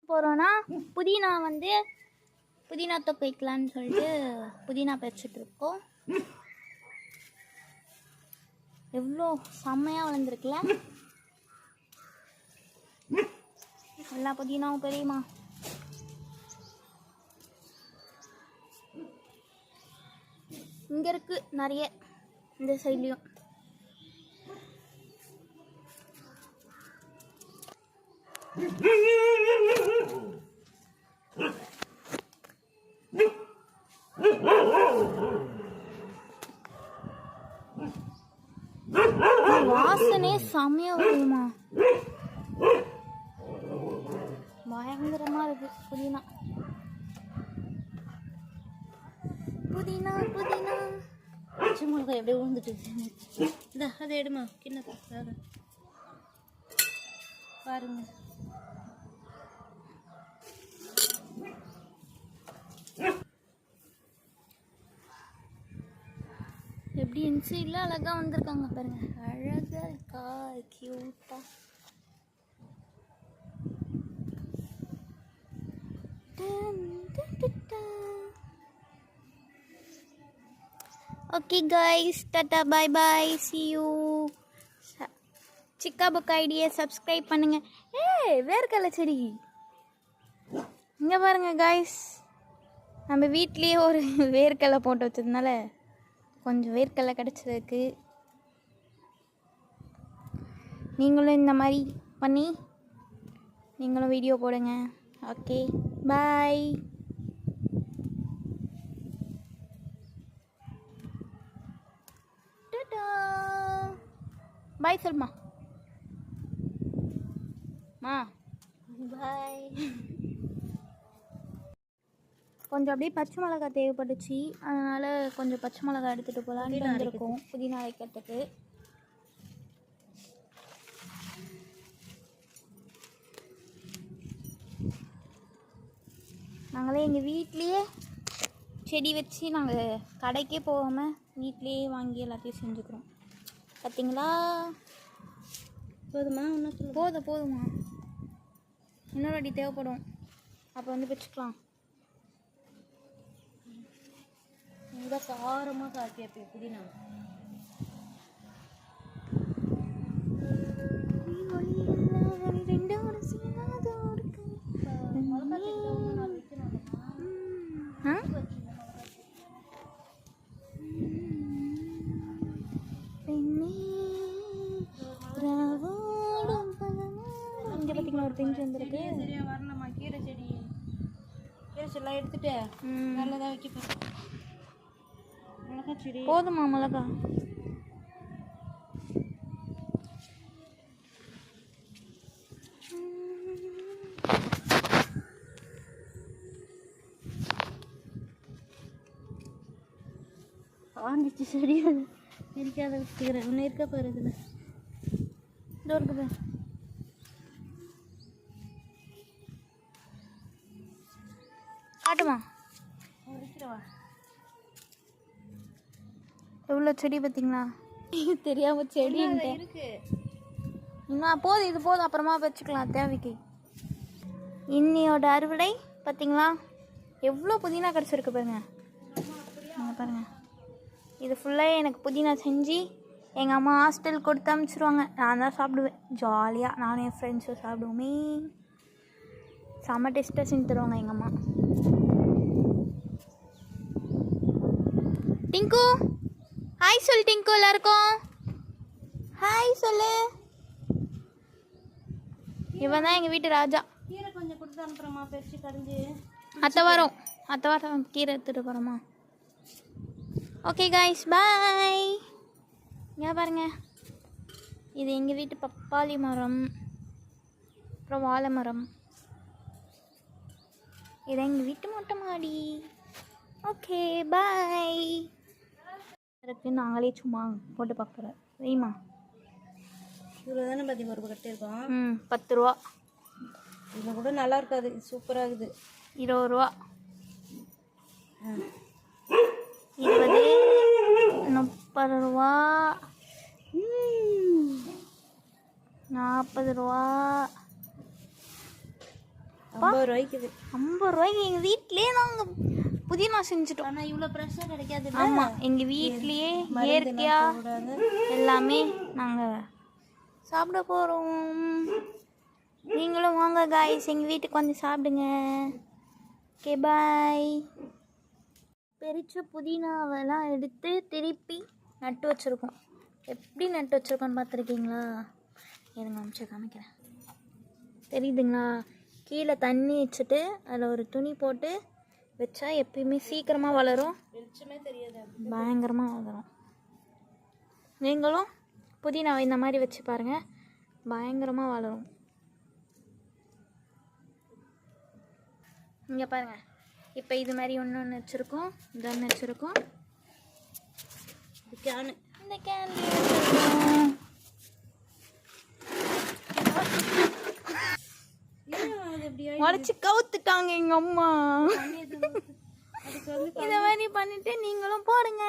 போகிறோன்னா புதினா புதினா தொக்கு வைக்கலான்னு சொல்லிட்டு புதினா பறிச்சுட்ருக்கோம். எவ்வளோ செம்மையாக வளர்ந்துருக்குல்ல, எல்லா புதினாவும் பெரியுமா. இங்கே இருக்குது நிறைய, இந்த சைட்லேயும். வாசனை செம்மையா வருமா, பயங்கரமா இருக்கு. புதினா புதினா புதினா பச்சை மிளகாய் எப்படியே விழுந்துட்டு இந்த அதை எடுமா கிண்ணத்தை பாருங்க. எப்படி இன்சைட்ல அழகா வந்திருக்காங்க பாருங்க, அழகா இருக்கா, கியூட்டா. Okay guys, tata bye bye, see you. சிக்கா புக் ஐடியை சப்ஸ்கிரைப் பண்ணுங்க. வேர்க்கடலை செடி இங்கே பாருங்க கைஸ், நம்ம வீட்லேயே ஒரு வேர்க்கடலை போட்டு வச்சதுனால கொஞ்சம் வேர்க்கடலை கிடச்சதுக்கு. நீங்களும் இந்த மாதிரி பண்ணி நீங்களும் வீடியோ போடுங்க. Okay bye. பாய் சொல்மா. பாய். கொஞ்சம் அப்படியே பச்சை மிளகாய் தேவைப்பட்டுச்சு, அதனால் கொஞ்சம் பச்சை மிளகாய் எடுத்துகிட்டு போகலான்னு வந்திருக்கோம் புதினா வைக்கிறதுக்கு. நாங்களே எங்கள் வீட்லேயே செடி வச்சு நாங்கள் கடைக்கே போகாமல் வீட்லேயே வாங்கி எல்லாத்தையும் செஞ்சுக்கிறோம். பார்த்தீங்களா? போதுமா? இன்னும் போதுமா, இன்னொரு அடி தேவைப்படும், அப்போ வச்சுக்கலாம். ரொம்ப காரமாக காய்ப்பி புதினா. இங்கே பார்த்தீங்கன்னா ஒரு பிஞ்சு வந்துருக்கு. சரியா வரணுமா? கீரை செடியெல்லாம் எடுத்துட்டு நல்லதாக வைக்க மிளகா செடி. போதுமா மிளகா? ஆஞ்சிச்சு செடி, அது இருக்காத வச்சுக்கிறேன். ஒன்று இருக்க பாரு, இதில் இதோ இருக்குது. காட்டுமா? இருக்கிறவா எவ்வளோ செடி பார்த்தீங்களா? தெரியாமல் செடி இருக்கு இன்னும். போதும், இது போதும், அப்புறமா வச்சுக்கலாம் தேவைக்கு. இன்னியோட அறுவடை பார்த்தீங்களா, எவ்வளோ புதினா கிடச்சிருக்கு பாருங்க. பாருங்க, இது ஃபுல்லாக எனக்கு புதினா செஞ்சு எங்கள் அம்மா ஹாஸ்டல் கொடுத்து அனுப்பிச்சிருவாங்க. நான் தான் சாப்பிடுவேன் ஜாலியாக, நானும் என் ஃப்ரெண்ட்ஸும் சாப்பிடுவோமே. செம்ம டேஸ்ட்டாக செஞ்சு தருவாங்க எங்கள் அம்மா. டிங்கு ஹாய் சொல்லு. டிங்கு எல்லாருக்கும் ஹாய் சொல்லு. இவன் தான் எங்கள் வீட்டு ராஜா. கீரை கொஞ்சம் கொடுத்து அனுப்புகிறோமா, பெருசு கடைஞ்சி. அத்தை வாரம் கீரை எடுத்துகிட்டு போகிறோமா. ஓகே காய்ஸ், பாய். ஏன் பாருங்க, இது எங்கள் வீட்டு பப்பாளி மரம், அப்புறம் வாழை மரம். இது எங்கள் வீட்டு மொட்டை மாடி. Okay bye. நாங்களே சும்மா போட்டு பார்க்குறோம். வெய்மா இவ்வளோ தானே பற்றி ஒரு கட்டியிருக்கோம். 10 ரூபா. இது கூட நல்லா இருக்காது, சூப்பராக இருக்குது. 20 ரூபா, 20, 30 ரூபா, 40 ரூபா, அப்பா 50 ரூபாய்க்கு 50 ரூபாய்க்கு எங்கள் வீட்லேயே நாங்கள் புதினா செஞ்சுட்டோம். ஆனால் இவ்வளோ ஃப்ரெஷ்ஷாக கிடைக்காது. ஆமாம், எங்கள் வீட்லேயே இயற்கையாக எல்லாமே நாங்கள் சாப்பிட போகிறோம். நீங்களும் வாங்க காய்ஸ், எங்கள் வீட்டுக்கு வந்து சாப்பிடுங்க. Okay bye. பெரிச்ச புதினாவெல்லாம் எடுத்து திருப்பி நட்டு வச்சுருக்கோம். எப்படி நட்டு வச்சுருக்கோன்னு பார்த்துருக்கீங்களா? எனக்கு அமிச்சு காமிக்கிறேன். தெரியுதுங்களா? கீழே தண்ணி வச்சுட்டு அதில் ஒரு துணி போட்டு வச்சா எப்பயுமே சீக்கிரமாக வளரும், வெளிச்சமே தெரியாது, பயங்கரமாக வளரும். நீங்களும் புதினாவை இந்த மாதிரி வச்சு பாருங்கள், பயங்கரமாக வளரும். இங்கே பாருங்கள், இப்போ இது மாதிரி ஒன்று வச்சுருக்கோம், இது ஒன்று வச்சுருக்கோம். கேனு இந்த கேன்லேயே வச்சுருக்கோம். உடச்சி கவுத்துட்டாங்க எங்கள் அம்மா. இதை மாதிரி பண்ணிட்டு நீங்களும் போடுங்க.